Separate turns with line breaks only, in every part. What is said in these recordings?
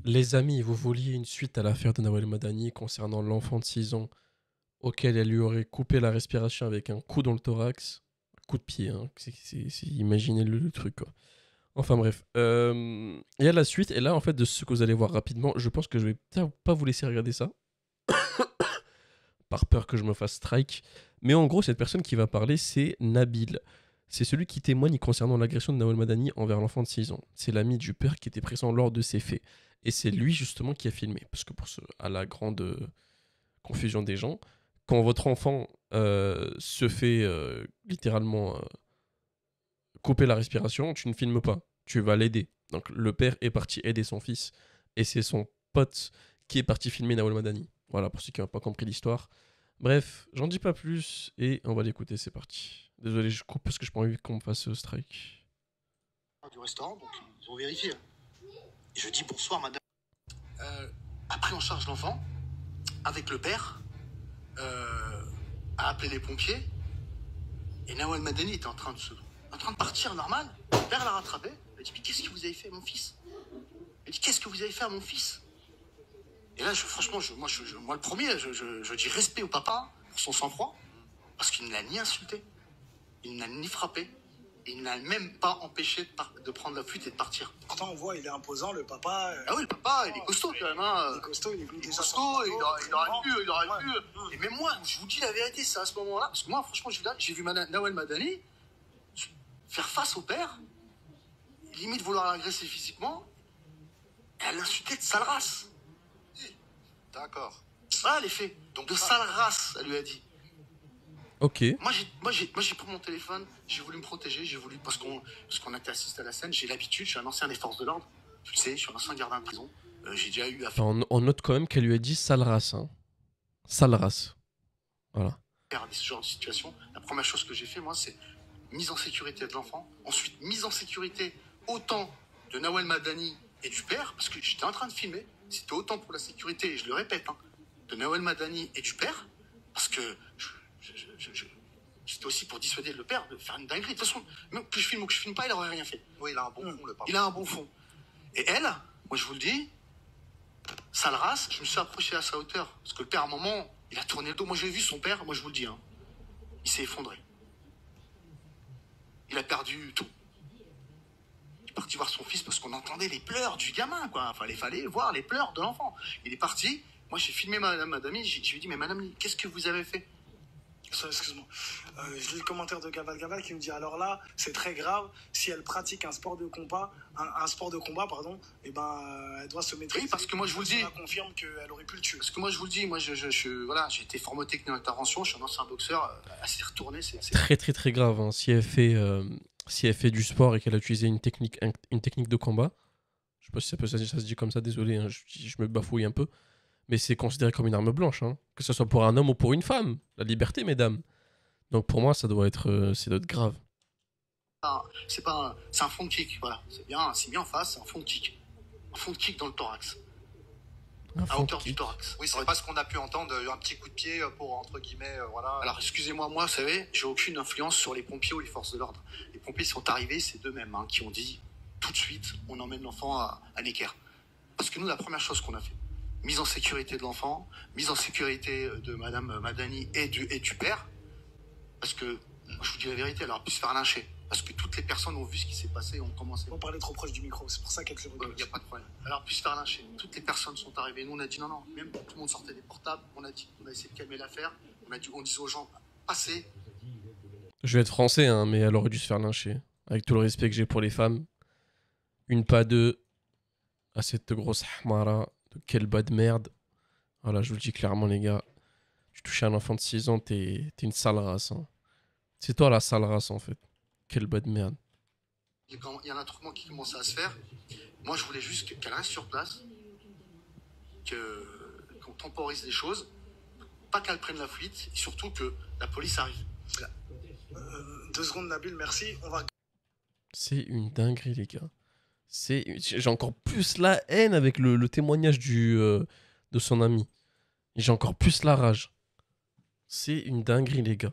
Les amis, vous vouliez une suite à l'affaire de Nawel Madani concernant l'enfant de 6 ans auquel elle lui aurait coupé la respiration avec un coup dans le thorax. Coup de pied, hein. Imaginez le truc, quoi. Enfin bref. Il y a la suite, et là, en fait, de ce que vous allez voir rapidement, je pense que je vais peut-être pas vous laisser regarder ça, par peur que je me fasse strike. Mais en gros, cette personne qui va parler, c'est Nabil. C'est celui qui témoigne concernant l'agression de Nawel Madani envers l'enfant de 6 ans. C'est l'ami du père qui était présent lors de ces faits. Et c'est lui, justement, qui a filmé. Parce que à la grande confusion des gens, quand votre enfant se fait littéralement couper la respiration, tu ne filmes pas. Tu vas l'aider. Donc le père est parti aider son fils. Et c'est son pote qui est parti filmer Nawel Madani. Voilà, pour ceux qui n'ont pas compris l'histoire. Bref, j'en dis pas plus et on va l'écouter, c'est parti. Désolé, je coupe parce que je pas envie qu'on me fasse strike.
Du restaurant, donc ils ont vérifié. Et je dis bonsoir madame. A pris en charge l'enfant avec le père, a appelé les pompiers. Et Nawel Madani était en train de partir normal. Le père l'a rattrapé. Il a dit mais qu'est-ce que vous avez fait à mon fils? Il a dit qu'est-ce que vous avez fait à mon fils? Et là, franchement, moi le premier, je dis respect au papa pour son sang-froid, parce qu'il ne l'a ni insulté, il ne l'a ni frappé, il n'a même pas empêché de prendre la fuite et de partir.
Pourtant, on voit, il est imposant, le papa.
Ah oui, le papa, il est costaud quand même. Hein.
Il est costaud, il est
costaud, il aurait pu. Et même moi, je vous dis la vérité, c'est à ce moment-là, parce que moi, franchement, j'ai vu Nawel Madani faire face au père, limite vouloir l'agresser physiquement, et elle l'insultait de sale race.
D'accord.
Voilà les faits. Donc de sale race, elle lui a dit.
Ok.
Moi j'ai pris mon téléphone, j'ai voulu me protéger, parce qu'on était assisté à la scène, j'ai l'habitude, je suis un ancien des forces de l'ordre, tu le sais, je suis un ancien gardien de prison, j'ai déjà eu affaire
On note quand même qu'elle lui a dit sale race. Hein. Sale race. Voilà.
à ce genre de situation. La première chose que j'ai fait, moi, c'est mise en sécurité de l'enfant, ensuite mise en sécurité autant de Nawel Madani et du père, parce que j'étais en train de filmer, c'était autant pour la sécurité, et je le répète, hein, de Nawel Madani et du père, parce que c'était aussi pour dissuader le père de faire une dinguerie. De toute façon, même que je filme ou que je filme pas, il aurait rien fait.
Oui, il a un bon fond, le papa.
Il a un bon fond. Et elle, moi je vous le dis, sale race, je me suis approché à sa hauteur. Parce que le père, à un moment, il a tourné le dos. Moi j'ai vu son père, moi je vous le dis, hein, il s'est effondré. Il a perdu tout. Il est parti voir son fils parce qu'on entendait les pleurs du gamin, quoi. Enfin, il fallait voir les pleurs de l'enfant. Il est parti. Moi j'ai filmé madame Madami, je lui ai dit, mais madame, qu'est-ce que vous avez fait?
Excuse-moi. Je lis le commentaire de Gaval Gaval qui me dit alors là, c'est très grave. Si elle pratique un sport de combat, pardon, et elle doit se maîtriser.
Oui, parce que moi je vous le dis.
On confirme qu'elle aurait pu le tuer.
Parce que moi je vous le dis, moi voilà, j'ai été formé aux techniques d'intervention, je suis un ancien boxeur, assez retourné. C'est
très très très grave. Hein. Si elle fait du sport et qu'elle a utilisé une technique de combat, je sais pas si ça se dit comme ça, désolé, hein, je me bafouille un peu. Mais c'est considéré comme une arme blanche, hein. Que ce soit pour un homme ou pour une femme. La liberté, mesdames. Donc pour moi, ça doit être grave.
C'est un front kick, voilà. C'est bien en face, c'est un front kick. Un front kick dans le thorax. À hauteur du thorax.
Oui, c'est pas ce qu'on a pu entendre, un petit coup de pied pour, entre guillemets, voilà.
Alors excusez-moi, moi, vous savez, j'ai aucune influence sur les pompiers ou les forces de l'ordre. Les pompiers sont arrivés, c'est d'eux-mêmes, hein, qui ont dit, tout de suite, on emmène l'enfant à Necker. Parce que nous, la première chose qu'on a fait, mise en sécurité de l'enfant, mise en sécurité de madame Madani et du père, parce que, je vous dis la vérité, elle aurait pu se faire lyncher. Parce que toutes les personnes ont vu ce qui s'est passé et ont commencé.
On parlait trop proche du micro, c'est pour ça qu'elle se recule.
Il n'y a pas de problème. Elle aurait pu se faire lyncher. Toutes les personnes sont arrivées. Nous, on a dit non. Même tout le monde sortait des portables. On a essayé de calmer l'affaire. On disait aux gens, passez.
Je vais être français, hein, mais elle aurait dû se faire lyncher. Avec tout le respect que j'ai pour les femmes. Une pas deux. À cette grosse hamara. De quel bas de merde. Voilà, je vous le dis clairement, les gars. Tu touches un enfant de 6 ans, t'es une sale race. Hein. C'est toi la sale race, en fait. Quel bas de merde.
Il y a un attroupement qui commençait à se faire. Moi, je voulais juste qu'elle reste sur place. Qu'on temporise les choses. Pas qu'elle prenne la fuite. Et surtout que la police arrive.
2 secondes, Nabil, merci. On va...
C'est une dinguerie, les gars. J'ai encore plus la haine avec le témoignage de son ami. J'ai encore plus la rage. C'est une dinguerie, les gars.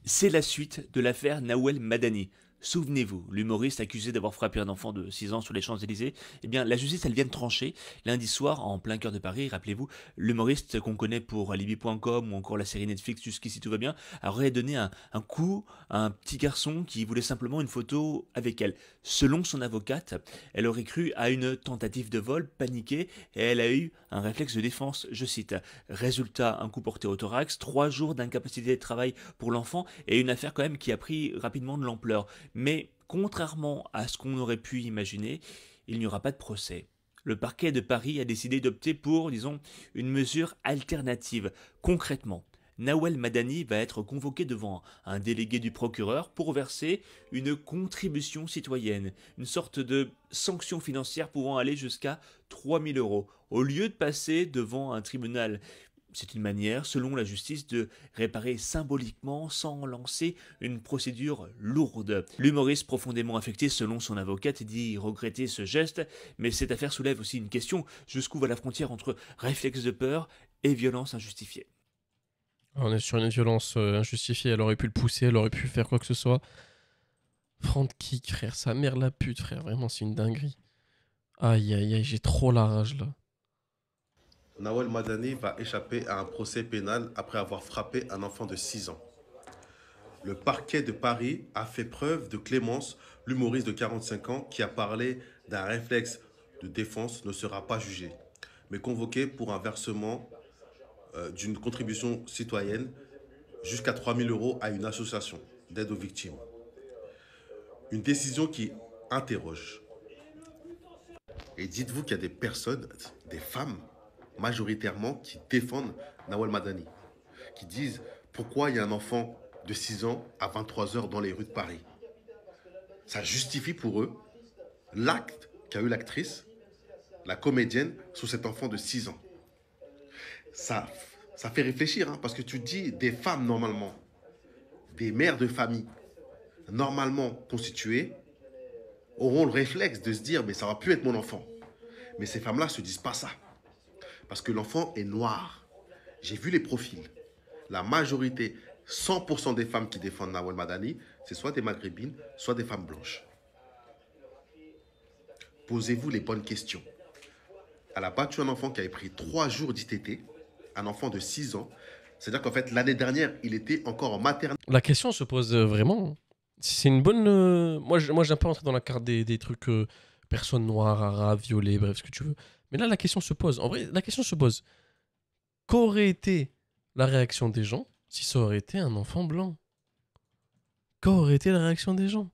C'est la suite de l'affaire Nawel Madani. Souvenez-vous, l'humoriste accusé d'avoir frappé un enfant de 6 ans sur les Champs-Élysées, eh bien, la justice, elle vient de trancher. Lundi soir, en plein cœur de Paris, rappelez-vous, l'humoriste qu'on connaît pour Alibi.com ou encore la série Netflix Jusqu'ici tout va bien, aurait donné un coup à un petit garçon qui voulait simplement une photo avec elle. Selon son avocate, elle aurait cru à une tentative de vol, paniqué, et elle a eu un réflexe de défense, je cite. Résultat, un coup porté au thorax, 3 jours d'incapacité de travail pour l'enfant, et une affaire quand même qui a pris rapidement de l'ampleur. Mais contrairement à ce qu'on aurait pu imaginer, il n'y aura pas de procès. Le parquet de Paris a décidé d'opter pour, disons, une mesure alternative. Concrètement, Nawel Madani va être convoqué devant un délégué du procureur pour verser une contribution citoyenne, une sorte de sanction financière pouvant aller jusqu'à 3 000 euros, au lieu de passer devant un tribunal. C'est une manière, selon la justice, de réparer symboliquement sans lancer une procédure lourde. L'humoriste profondément affecté, selon son avocate, dit regretter ce geste, mais cette affaire soulève aussi une question, jusqu'où va la frontière entre réflexe de peur et violence injustifiée?
On est sur une violence injustifiée, elle aurait pu le pousser, elle aurait pu faire quoi que ce soit. Front kick, frère, sa mère la pute, frère, vraiment, c'est une dinguerie. Aïe, aïe, aïe, j'ai trop la rage, là.
Nawel Madani va échapper à un procès pénal après avoir frappé un enfant de 6 ans. Le parquet de Paris a fait preuve de clémence. L'humoriste de 45 ans qui a parlé d'un réflexe de défense ne sera pas jugé, mais convoqué pour un versement d'une contribution citoyenne jusqu'à 3 000 euros à une association d'aide aux victimes. Une décision qui interroge. Et dites-vous qu'il y a des personnes, des femmes, majoritairement, qui défendent Nawel Madani, qui disent pourquoi il y a un enfant de 6 ans à 23 h dans les rues de Paris. Ça justifie pour eux l'acte qu'a eu l'actrice, la comédienne, sur cet enfant de 6 ans. Ça fait réfléchir, hein, parce que tu dis des femmes normalement, des mères de famille normalement constituées, auront le réflexe de se dire mais ça aurait pu être mon enfant. Mais ces femmes-là ne se disent pas ça. Parce que l'enfant est noir. J'ai vu les profils. La majorité, 100% des femmes qui défendent Nawel Madani, c'est soit des maghrébines, soit des femmes blanches. Posez-vous les bonnes questions. Elle a battu un enfant qui avait pris 3 jours d'ITT, un enfant de 6 ans. C'est-à-dire qu'en fait, l'année dernière, il était encore en maternelle.
La question se pose vraiment. C'est une bonne... Moi, j'aime pas rentrer dans la carte des trucs personnes noires, arabes, violets, bref, ce que tu veux. Mais là, la question se pose. En vrai, la question se pose. Qu'aurait été la réaction des gens si ça aurait été un enfant blanc? Qu'aurait été la réaction des gens?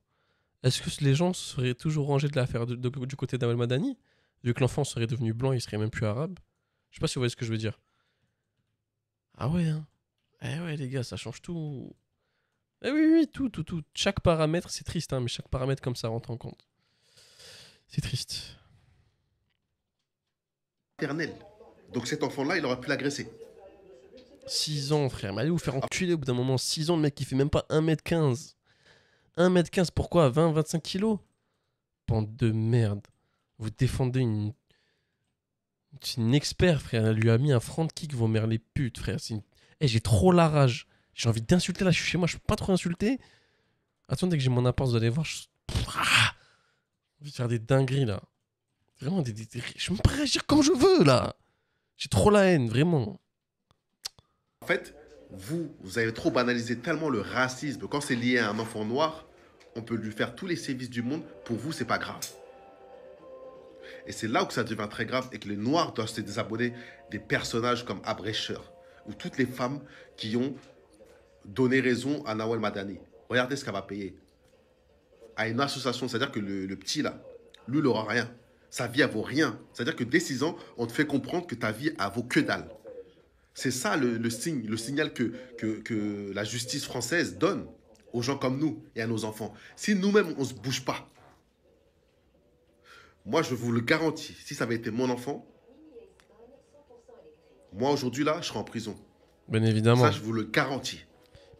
Est-ce que les gens seraient toujours rangés de l'affaire du côté d'Awel Madani, vu que l'enfant serait devenu blanc, il serait même plus arabe? Je sais pas si vous voyez ce que je veux dire. Ah ouais, hein. Eh ouais, les gars, ça change tout. Eh oui, oui, tout. Chaque paramètre, c'est triste, hein, mais chaque paramètre comme ça rentre en compte. C'est triste.
Donc cet enfant-là, il aurait pu l'agresser.
6 ans, frère. Mais allez vous faire enculer au bout d'un moment. 6 ans, le mec qui fait même pas 1m15. 1m15, pourquoi? 20-25 kilos? Bande de merde. Vous défendez c'est une expert, frère. Elle lui a mis un front kick, vos mères les putes, frère. J'ai trop la rage. J'ai envie d'insulter là, je suis chez moi, je peux pas trop insulter. Attendez que j'ai mon appart, vous allez voir. J'ai envie de faire des dingueries là. Vraiment, je me peux réagir comme je veux là. J'ai trop la haine, vraiment.
En fait, vous avez trop banalisé tellement le racisme. Quand c'est lié à un enfant noir, on peut lui faire tous les sévices du monde. Pour vous, c'est pas grave. Et c'est là où ça devient très grave et que les Noirs doivent se désabonner des personnages comme Abrecher ou toutes les femmes qui ont donné raison à Nawel Madani. Regardez ce qu'elle va payer à une association. C'est-à-dire que le petit là, lui, il n'aura rien. Sa vie, elle vaut rien. C'est-à-dire que dès 6 ans, on te fait comprendre que ta vie, elle vaut que dalle. C'est ça le signal que la justice française donne aux gens comme nous et à nos enfants. Si nous-mêmes, on ne se bouge pas, moi, je vous le garantis, si ça avait été mon enfant, moi, aujourd'hui, là, je serais en prison.
Bien évidemment.
Ça, je vous le garantis.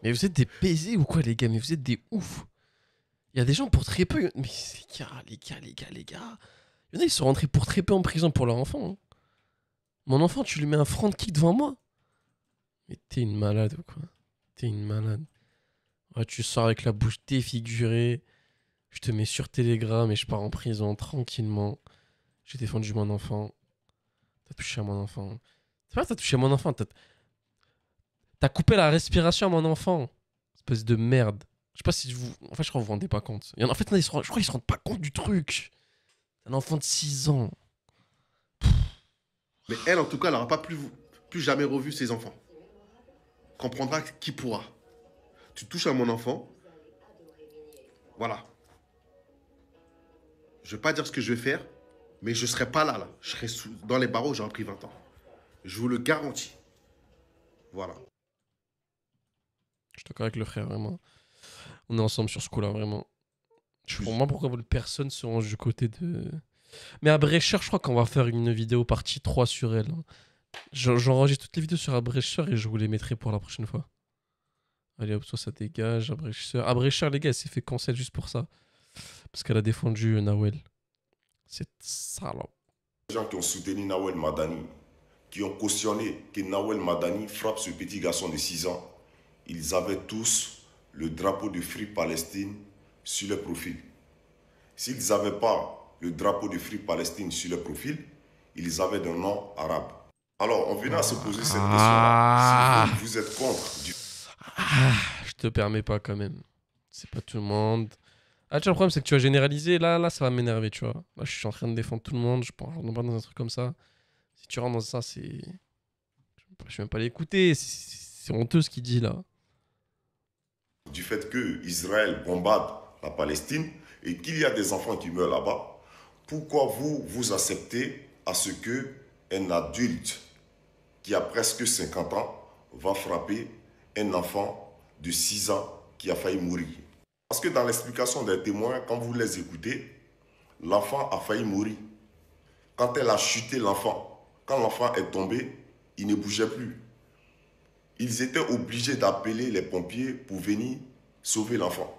Mais vous êtes des baisers ou quoi, les gars? Mais vous êtes des oufs. Il y a des gens pour très peu... Mais les gars... Il y en a, ils sont rentrés pour très peu en prison pour leur enfant. Hein. Mon enfant, tu lui mets un front kick devant moi? Mais t'es une malade ou quoi? T'es une malade. Ouais, tu sors avec la bouche défigurée. Je te mets sur Telegram et je pars en prison tranquillement. J'ai défendu mon enfant. T'as touché à mon enfant. C'est pas que t'as touché à mon enfant. T'as coupé la respiration à mon enfant. Espèce de merde. Je sais pas si vous... En fait, je crois que vous vous rendez pas compte. En fait, je crois qu'ils se rendent pas compte du truc. Un enfant de 6 ans.
Mais elle, en tout cas, elle n'aura pas plus jamais revu ses enfants. Comprendra qui pourra. Tu touches à mon enfant. Voilà. Je ne vais pas dire ce que je vais faire, mais je ne serai pas là. Je serai dans les barreaux, j'aurais pris 20 ans. Je vous le garantis. Voilà.
Je suis d'accord avec le frère, vraiment. On est ensemble sur ce coup-là, vraiment. Je comprends pas pourquoi personne se range du côté de... Mais Abrecheur, je crois qu'on va faire une vidéo partie 3 sur elle. J'enregistre toutes les vidéos sur Abrecheur et je vous les mettrai pour la prochaine fois. Allez hop, ça dégage. Abrecheur, les gars, elle s'est fait cancel juste pour ça. Parce qu'elle a défendu Nawel. C'est salope.
Les gens qui ont soutenu Nawel Madani, qui ont cautionné que Nawel Madani frappe ce petit garçon de 6 ans, ils avaient tous le drapeau de Free Palestine sur leur profil. S'ils n'avaient pas le drapeau de Free Palestine sur leur profil, ils avaient un nom arabe. Alors, on venait à se poser cette question-là. Si vous êtes contre...
Je te permets pas quand même. C'est pas tout le monde. Ah, tu vois, le problème, c'est que tu vas généraliser. Là, ça va m'énerver, tu vois. Là, je suis en train de défendre tout le monde. Je rentre pas dans un truc comme ça. Si tu rentres dans ça, c'est... Je vais même pas l'écouter. C'est honteux ce qu'il dit, là.
Du fait que Israël bombarde la Palestine et qu'il y a des enfants qui meurent là-bas, pourquoi vous acceptez à ce qu'un adulte qui a presque 50 ans va frapper un enfant de 6 ans qui a failli mourir? Parce que dans l'explication des témoins, quand vous les écoutez, l'enfant a failli mourir. Quand elle a chuté l'enfant, quand l'enfant est tombé, il ne bougeait plus. Ils étaient obligés d'appeler les pompiers pour venir sauver l'enfant.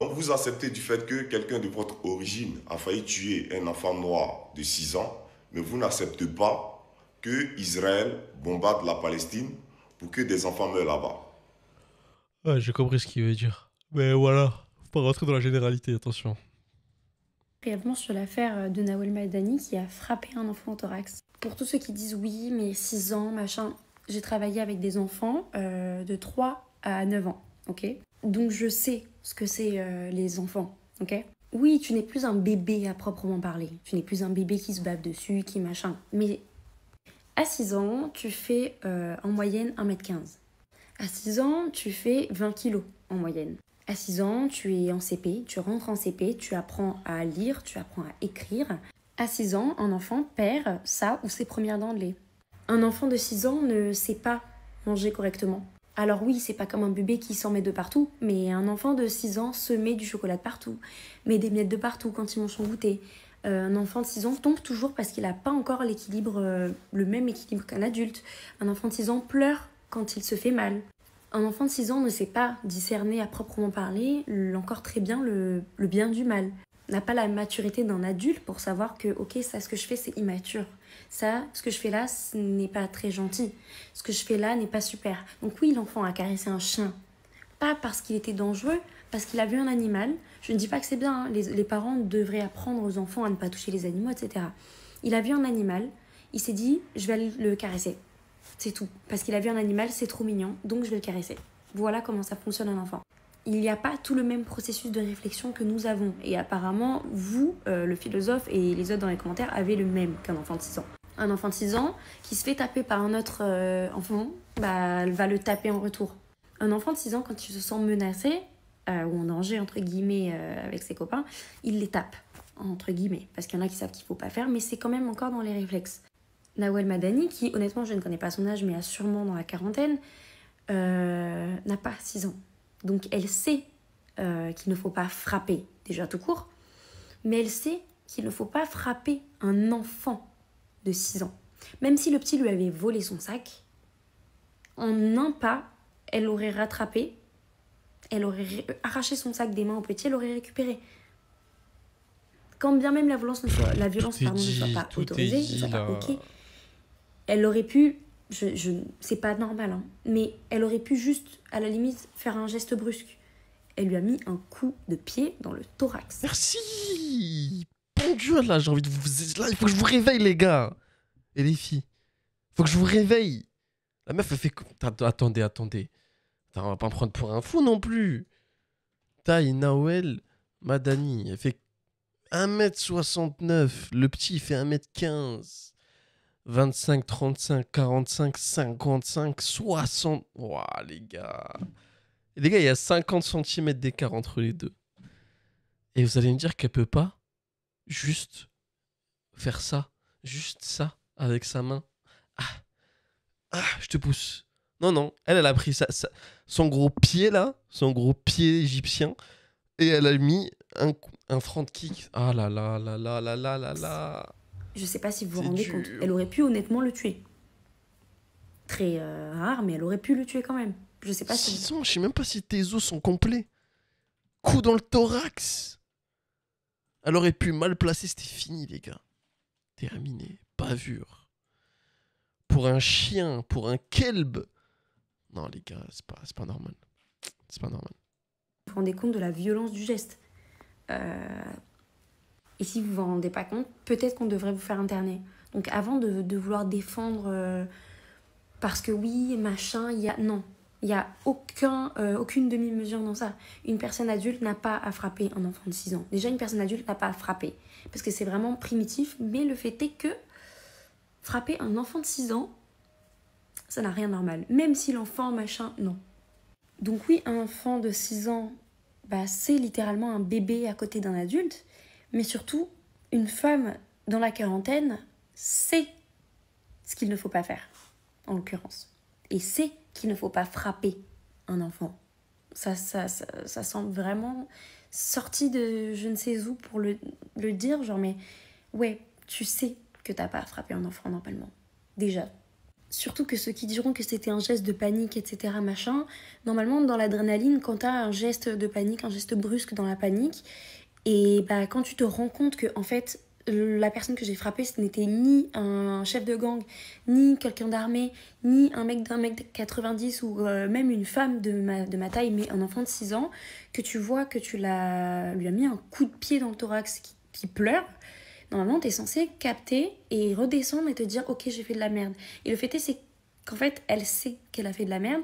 Donc vous acceptez du fait que quelqu'un de votre origine a failli tuer un enfant noir de 6 ans, mais vous n'acceptez pas que Israël bombarde la Palestine pour que des enfants meurent là-bas.
Ouais, j'ai compris ce qu'il veut dire. Mais voilà, faut pas rentrer dans la généralité, attention.
Brièvement sur l'affaire de Nawel Madani qui a frappé un enfant au thorax. Pour tous ceux qui disent oui, mais 6 ans, machin, j'ai travaillé avec des enfants de 3 à 9 ans, ok? Donc je sais ce que c'est les enfants, ok? Oui, tu n'es plus un bébé à proprement parler. Tu n'es plus un bébé qui se bave dessus, qui machin. Mais à 6 ans, tu fais en moyenne 1m15. À 6 ans, tu fais 20 kilos en moyenne. À 6 ans, tu es en CP, tu rentres en CP, tu apprends à lire, tu apprends à écrire. À 6 ans, un enfant perd sa ou ses premières dents de lait. Un enfant de 6 ans ne sait pas manger correctement. Alors oui, c'est pas comme un bébé qui s'en met de partout, mais un enfant de 6 ans se met du chocolat de partout, met des miettes de partout quand il mange son goûter. Un enfant de 6 ans tombe toujours parce qu'il n'a pas encore l'équilibre, le même équilibre qu'un adulte. Un enfant de 6 ans pleure quand il se fait mal. Un enfant de 6 ans ne sait pas discerner à proprement parler encore très bien le bien du mal. N'a pas la maturité d'un adulte pour savoir que ok, ça, ce que je fais, c'est immature. Ça, ce que je fais là, ce n'est pas très gentil. Ce que je fais là n'est pas super. Donc oui, l'enfant a caressé un chien. Pas parce qu'il était dangereux, parce qu'il a vu un animal. Je ne dis pas que c'est bien, hein. Les parents devraient apprendre aux enfants à ne pas toucher les animaux, etc. Il a vu un animal, il s'est dit, je vais aller le caresser. C'est tout. Parce qu'il a vu un animal, c'est trop mignon, donc je vais le caresser. Voilà comment ça fonctionne un enfant. Il n'y a pas tout le même processus de réflexion que nous avons. Et apparemment, vous, le philosophe et les autres dans les commentaires, avez le même qu'un enfant de 6 ans. Un enfant de 6 ans qui se fait taper par un autre enfant, bah, va le taper en retour. Un enfant de 6 ans, quand il se sent menacé, ou en danger, entre guillemets, avec ses copains, il les tape, entre guillemets. Parce qu'il y en a qui savent qu'il ne faut pas faire, mais c'est quand même encore dans les réflexes. Nawel Madani, qui honnêtement, je ne connais pas son âge, mais a sûrement dans la quarantaine, n'a pas 6 ans. Donc elle sait qu'il ne faut pas frapper, déjà tout court, mais elle sait qu'il ne faut pas frapper un enfant de 6 ans. Même si le petit lui avait volé son sac, en un pas, elle l'aurait rattrapé, elle aurait arraché son sac des mains au petit, elle l'aurait récupéré. Quand bien même la violence ne soit pas autorisée, ne soit pas ok, elle aurait pu... c'est pas normal, hein, mais elle aurait pu juste, à la limite, faire un geste brusque. Elle lui a mis un coup de pied dans le thorax.
Merci. Bon Dieu, là, j'ai envie de vous... Là, il faut que je vous réveille, les gars. Et les filles. Faut que je vous réveille. La meuf, elle fait... Attendez. Attends, on va pas me prendre pour un fou non plus. Taille Nawel Madani. Elle fait 1m69. Le petit, il fait 1m15. 25, 35, 45, 55, 60. Ouah, les gars. Et les gars, il y a 50 cm d'écart entre les deux. Et vous allez me dire qu'elle peut pas juste faire ça. Juste ça, avec sa main. Je te pousse. Non. Elle a pris son gros pied, là. Son gros pied égyptien. Et elle a mis un front kick. Ah là là là là là là là là.
Je sais pas si vous vous rendez compte. Elle aurait pu honnêtement le tuer. Très rare, mais elle aurait pu le tuer quand même. Je sais pas
6 ans, je sais même pas si tes os sont complets. Coup dans le thorax. Elle aurait pu mal placer, c'était fini, les gars. Terminé. Bavure. Pour un chien, pour un kelb. Non, les gars, c'est pas normal. C'est pas normal.
Vous vous rendez compte de la violence du geste. Et si vous vous rendez pas compte, peut-être qu'on devrait vous faire interner. Donc avant de vouloir défendre parce que oui, machin, non. Il n'y a aucune demi-mesure dans ça. Une personne adulte n'a pas à frapper un enfant de 6 ans. Déjà, une personne adulte n'a pas à frapper. Parce que c'est vraiment primitif. Mais le fait est que frapper un enfant de 6 ans, ça n'a rien de normal. Même si l'enfant, machin, non. Donc oui, un enfant de 6 ans, c'est littéralement un bébé à côté d'un adulte. Mais surtout, une femme dans la quarantaine sait ce qu'il ne faut pas faire, en l'occurrence. Et sait qu'il ne faut pas frapper un enfant. Ça semble vraiment sorti de je ne sais où pour le dire, genre, mais ouais, tu sais que t'as pas à frapper un enfant normalement. Déjà. Surtout que ceux qui diront que c'était un geste de panique, etc., machin, normalement, dans l'adrénaline, quand t'as un geste de panique, un geste brusque dans la panique, et quand tu te rends compte que, en fait, la personne que j'ai frappée, ce n'était ni un chef de gang, ni quelqu'un d'armé, ni un mec d'un mec de 90 ou même une femme de ma taille, mais un enfant de 6 ans, que tu vois que tu lui as mis un coup de pied dans le thorax qui pleure. Normalement, t'es censé capter et redescendre et te dire « Ok, j'ai fait de la merde ». Et le fait est, c'est qu'en fait, elle sait qu'elle a fait de la merde,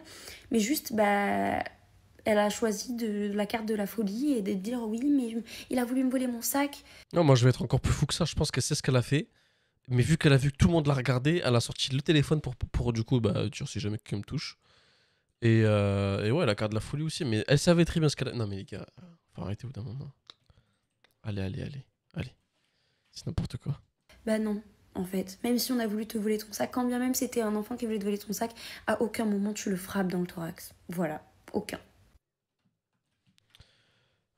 mais juste, elle a choisi de la carte de la folie et de dire « Oui, mais il a voulu me voler mon sac ».
Non, moi, je vais être encore plus fou que ça. Je pense qu'elle sait ce qu'elle a fait. Mais vu qu'elle a vu que tout le monde l'a regardé, elle a sorti le téléphone pour du coup, tu sais jamais qui me touche. Et ouais, la carte de la folie aussi. Mais elle savait très bien ce qu'elle a... Non, mais les gars, faut arrêter au bout d'un moment. Allez. C'est n'importe quoi.
Non, en fait. Même si on a voulu te voler ton sac, quand bien même c'était un enfant qui voulait te voler ton sac, à aucun moment tu le frappes dans le thorax. Voilà, aucun.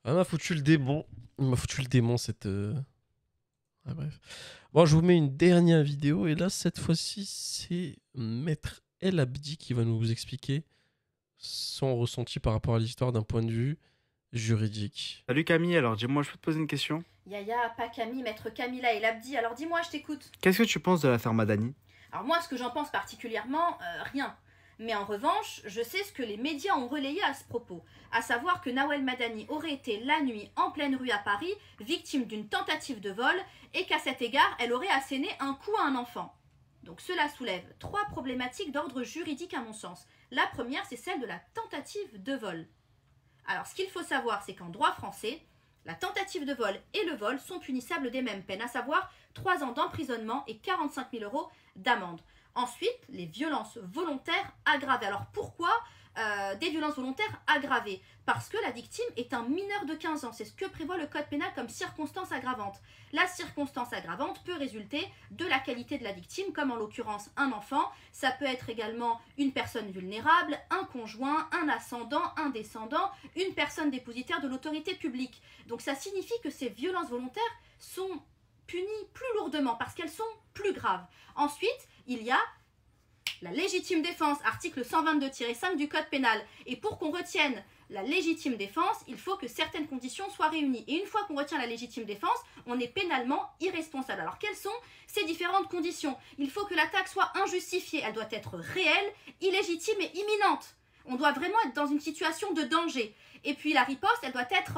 Elle m'a foutu le démon, cette... bref. Bon, je vous mets une dernière vidéo. Et là, cette fois-ci, c'est Maître El Abdi qui va nous expliquer son ressenti par rapport à l'histoire d'un point de vue juridique.
Salut Camille, alors dis-moi, je peux te poser une question?
Yaya, pas Camille, Maître Camilla El Abdi, alors dis-moi, je t'écoute.
Qu'est-ce que tu penses de l'affaire Madani?
Alors moi, ce que j'en pense particulièrement, rien. Mais en revanche, je sais ce que les médias ont relayé à ce propos, à savoir que Nawel Madani aurait été la nuit en pleine rue à Paris, victime d'une tentative de vol, et qu'à cet égard, elle aurait asséné un coup à un enfant. Donc cela soulève 3 problématiques d'ordre juridique à mon sens. La première, c'est celle de la tentative de vol. Alors ce qu'il faut savoir, c'est qu'en droit français, la tentative de vol et le vol sont punissables des mêmes peines, à savoir 3 ans d'emprisonnement et 45 000 € d'amende. Ensuite, les violences volontaires aggravées. Alors pourquoi des violences volontaires aggravées? Parce que la victime est un mineur de 15 ans. C'est ce que prévoit le code pénal comme circonstance aggravante. La circonstance aggravante peut résulter de la qualité de la victime, comme en l'occurrence un enfant. Ça peut être également une personne vulnérable, un conjoint, un ascendant, un descendant, une personne dépositaire de l'autorité publique. Donc ça signifie que ces violences volontaires sont punies plus lourdement parce qu'elles sont plus graves. Ensuite, il y a la légitime défense, article 122-5 du code pénal. Et pour qu'on retienne la légitime défense, il faut que certaines conditions soient réunies. Et une fois qu'on retient la légitime défense, on est pénalement irresponsable. Alors quelles sont ces différentes conditions? Il faut que l'attaque soit injustifiée, elle doit être réelle, illégitime et imminente. On doit vraiment être dans une situation de danger. Et puis la riposte, elle doit être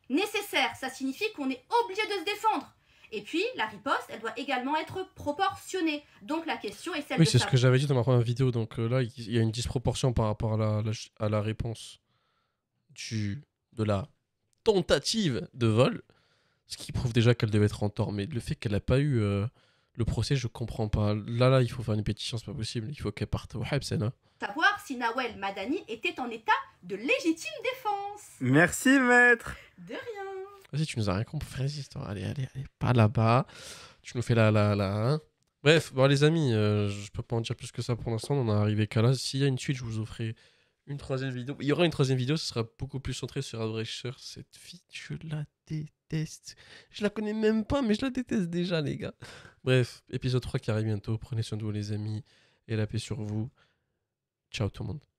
nécessaire. Ça signifie qu'on est obligé de se défendre. Et puis la riposte, elle doit également être proportionnée. Donc la question est celle
Oui,
de
c'est ce
savoir.
que j'avais dit dans ma première vidéo. Donc là, il y a une disproportion par rapport à la réponse de la tentative de vol, ce qui prouve déjà qu'elle devait être en tort. Mais le fait qu'elle n'a pas eu le procès, je comprends pas. Là, il faut faire une pétition, c'est pas possible. Il faut qu'elle parte au Habs, là.
Savoir si Nawel Madani était en état de légitime défense.
Merci, maître.
De rien.
Vas-y, tu nous as rien compris, frère, cette histoire. Allez, pas là-bas. Tu nous fais là, hein. Bref, bon, les amis, je peux pas en dire plus que ça pour l'instant. On en est arrivé qu'à là. S'il y a une suite, je vous offrirai une troisième vidéo. Il y aura une troisième vidéo, ce sera beaucoup plus centré sur Abrecheur. Cette fille, je la déteste. Je la connais même pas, mais je la déteste déjà, les gars. Bref, épisode 3 qui arrive bientôt. Prenez soin de vous, les amis, et la paix sur vous. Ciao tout le monde.